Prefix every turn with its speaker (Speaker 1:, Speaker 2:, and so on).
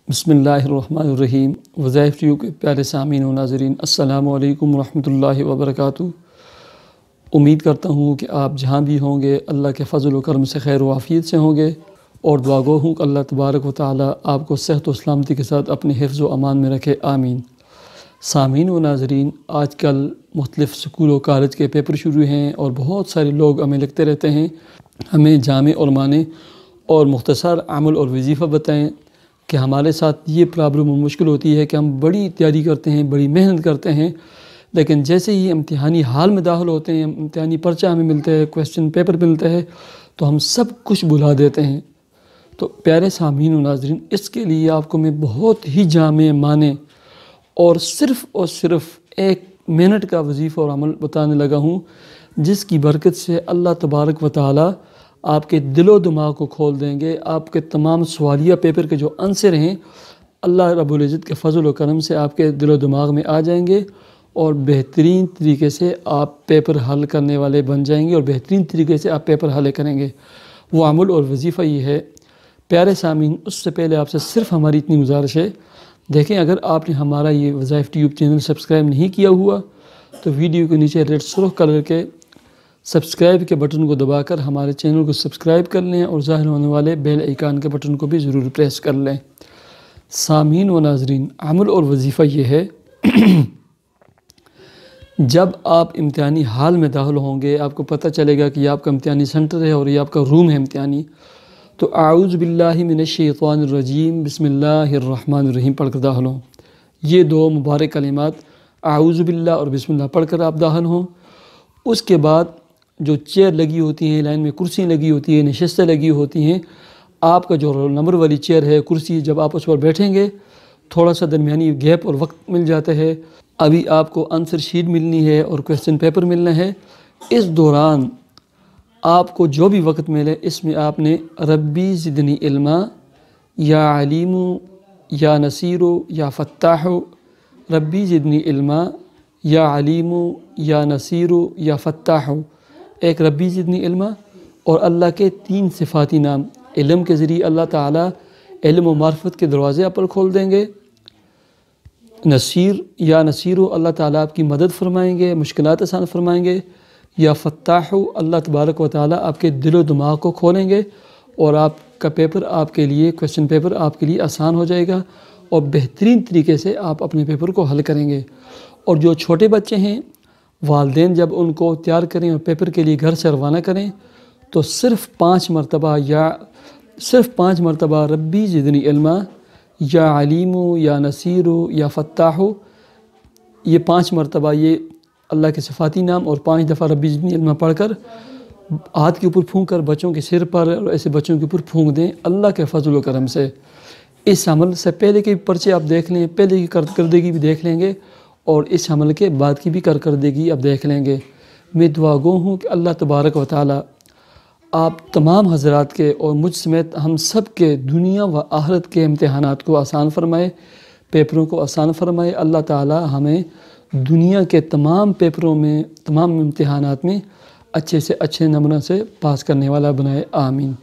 Speaker 1: बिस्मिल्लाहिर्रहमानिर्रहीम। वज़ाइफ टीवी के प्यारे सामीन व नाज़रीन, अस्सलामु अलैकुम रहमतुल्लाहि व बरकातुहू। उम्मीद करता हूँ कि आप जहाँ भी होंगे अल्लाह के फ़ज़ल व करम से खैर व आफ़ियत से होंगे, और दुआ गो हूँ कि अल्लाह तबारक व तआला आपको सेहत व सलामती के साथ अपने हिफ्ज़ व अमान में रखे, आमीन। सामीन व नाज़रीन, आजकल मुख्तलिफ़ स्कूल व कॉलेज के पेपर शुरू हैं और बहुत सारे लोग हमें लिखते रहते हैं, हमें जामे और माने और मुख्तसर अमल और वजीफ़ा बताएँ कि हमारे साथ ये प्रॉब्लम और मुश्किल होती है कि हम बड़ी तैयारी करते हैं, बड़ी मेहनत करते हैं, लेकिन जैसे ही इम्तिहानी हाल में दाखिल होते हैं, इम्तिहानी पर्चा हमें मिलता है, क्वेश्चन पेपर मिलता है, तो हम सब कुछ भुला देते हैं। तो प्यारे सामीन व नाज़रीन, इसके लिए आपको मैं बहुत ही जामे माने और सिर्फ़ 1 मिनट का वजीफ़ा और अमल बताने लगा हूँ, जिसकी बरकत से अल्लाह तबारक व तआला आपके दिलो दिमाग को खोल देंगे। आपके तमाम सवालिया पेपर के जो आंसर हैं, अल्लाह रब्बुल इज़्ज़त के फ़ज़ल व करम से आपके दिलो दिमाग में आ जाएंगे और बेहतरीन तरीके से आप पेपर हल करने वाले बन जाएंगे और बेहतरीन तरीके से आप पेपर हल करेंगे। वो अमल और वजीफ़ा ये है प्यारे सामीन। उससे पहले आपसे सिर्फ हमारी इतनी गुजारिश है, देखें अगर आपने हमारा ये वज़ाइफ यूट्यूब चैनल सब्सक्राइब नहीं किया हुआ तो वीडियो के नीचे रेड सुर्ख कलर के सब्सक्राइब के बटन को दबाकर हमारे चैनल को सब्सक्राइब कर लें और ज़ाहिर होने वाले बेल आइकन के बटन को भी ज़रूर प्रेस कर लें। सामीन व नाज़रीन, अमल और वजीफ़ा ये है जब आप इम्तिहानी हाल में दाखिल होंगे, आपको पता चलेगा कि आपका इम्तिहानी सेंटर है और ये आपका रूम है इम्तिहानी, तो आऊज़ु बिल्लाहि मिनश्शैतानिर रजीम बिस्मिल्लाहिर्रहमानिर्रहीम पढ़ कर दाखिल हों। ये 2 मुबारक कलिमात आऊज़ु बिल्लाह और बिस्मिल्लाह पढ़ कर आप दाखिल हों। उसके बाद जो चेयर लगी होती हैं, लाइन में कुर्सी लगी होती है, नशिस्तें लगी होती हैं, आपका जो रोल नंबर वाली चेयर है, कुर्सी, जब आप उस पर बैठेंगे थोड़ा सा दरमियानी गैप और वक्त मिल जाता है। अभी आपको आंसर शीट मिलनी है और क्वेश्चन पेपर मिलना है। इस दौरान आपको जो भी वक्त मिले, इसमें आपने रब्बी ज़िदनी इल्मा या अलीमु या नसीरो या फ़त्ताहु, रब्बी ज़िदनी इल्मा या अलीमु या नसीरो या फ़त्ताहु, एक रब्बी ज़िदनी इल्मा और अल्लाह के 3 सिफ़ाती नाम। इल्म के ज़रिए अल्लाह ताला इल्म व मार्फत के दरवाज़े आप पर खोल देंगे। नसीर या नसीरो, अल्लाह ताला आपकी मदद फरमाएंगे, मुश्किलात आसान फरमाएंगे। या फ़त्ताहु, अल्लाह तबारक व तआला आपके दिलो दिमाग को खोलेंगे और आपका पेपर आपके लिए, क्वेश्चन पेपर आपके लिए आसान हो जाएगा और बेहतरीन तरीके से आप अपने पेपर को हल करेंगे। और जो छोटे बच्चे हैं, वालिदैन जब उनको तैयार करें और पेपर के लिए घर से रवाना करें, तो सिर्फ़ 5 मरतबा रब्बी ज़िदनी इल्मा या अलीमु या नसीरो या फ़त्ताहु, ये 5 मरतबा ये अल्लाह के सिफ़ाती नाम और 5 दफ़ा रब्बी ज़िदनी इल्मा पढ़कर हाथ के ऊपर फूंक कर बच्चों के सिर पर और ऐसे बच्चों के ऊपर फूंक दें अल्लाह के फ़ज़ल व करम से। इस अमल से पहले के पर्चे आप देख लें, पहले की कारकर्दगी भी देख लेंगे और इस अमल के बाद की भी कारकर्दगी अब देख लेंगे। मैं दुआ गो हूँ कि अल्लाह तबारक व तआला आप तमाम हज़रात के और मुझ समेत हम सब के दुनिया व आखिरत के इम्तिहानात को आसान फरमाए, पेपरों को आसान फरमाए। अल्लाह ताला हमें दुनिया के तमाम पेपरों में, तमाम इम्तिहानात में अच्छे से अच्छे नमूने से पास करने वाला बनाए, आमीन।